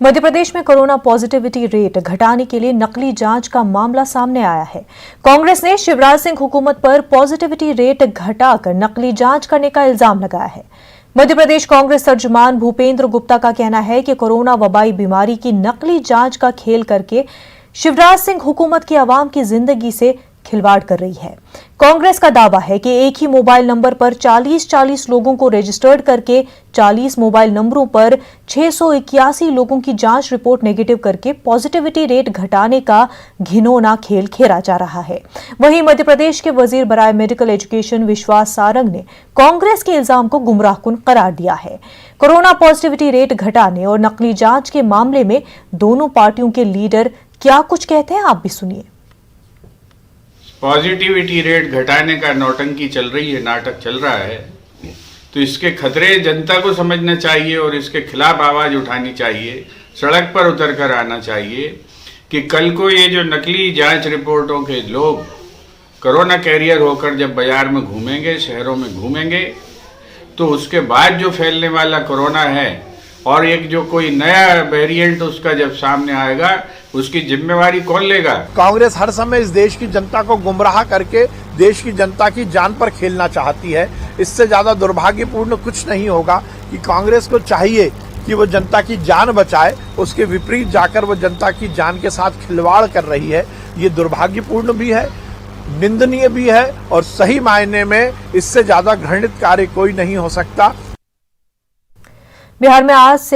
मध्य प्रदेश में corona positivity rate घटाने के लिए नकली जांच का मामला सामने आया है। कांग्रेस ने शिवराज सिंह हुकूमत पर पॉजिटिविटी रेट घटाकर नकली जांच करने का इल्जाम लगाया है। मध्य प्रदेश कांग्रेस तर्जुमान भूपेंद्र गुप्ता का कहना है कि कोरोना वबाई बीमारी की नकली जांच का खेल करके शिवराज सिंह हुकूमत की आवाम की जिंदगी से खिलवाड़ कर रही है। कांग्रेस का दावा है कि एक ही मोबाइल नंबर पर 40-40 लोगों को रजिस्टर्ड करके 40 मोबाइल नंबरों पर 681 लोगों की जांच रिपोर्ट नेगेटिव करके पॉजिटिविटी रेट घटाने का घिनौना खेल खेला जा रहा है। वहीं मध्य प्रदेश के वजीर बराए मेडिकल एजुकेशन विश्वास सारंग ने कांग्रेस के इल्जाम को गुमराहकुन करार दिया है। कोरोना पॉजिटिविटी रेट घटाने और नकली जांच के मामले में दोनों पार्टियों के लीडर क्या कुछ कहते हैं, आप भी सुनिए। पॉजिटिविटी रेट घटाने का नौटंकी चल रही है, नाटक चल रहा है, तो इसके खतरे जनता को समझना चाहिए और इसके खिलाफ आवाज उठानी चाहिए, सड़क पर उतर कर आना चाहिए कि कल को ये जो नकली जांच रिपोर्टों के लोग कोरोना कैरियर होकर जब बाजार में घूमेंगे, शहरों में घूमेंगे, तो उसके बाद जो फैलने वाला कोरोना है और एक जो कोई नया वेरिएंट उसका जब सामने आएगा, उसकी जिम्मेवारी कौन लेगा? कांग्रेस हर समय इस देश की जनता को गुमराह करके देश की जनता की जान पर खेलना चाहती है। इससे ज्यादा दुर्भाग्यपूर्ण कुछ नहीं होगा कि कांग्रेस को चाहिए कि वो जनता की जान बचाए, उसके विपरीत जाकर वो जनता की जान के साथ खिलवाड़ कर रही है। ये दुर्भाग्यपूर्ण भी है, निंदनीय भी है और सही मायने में इससे ज्यादा घृणित कार्य कोई नहीं हो सकता। बिहार में आज से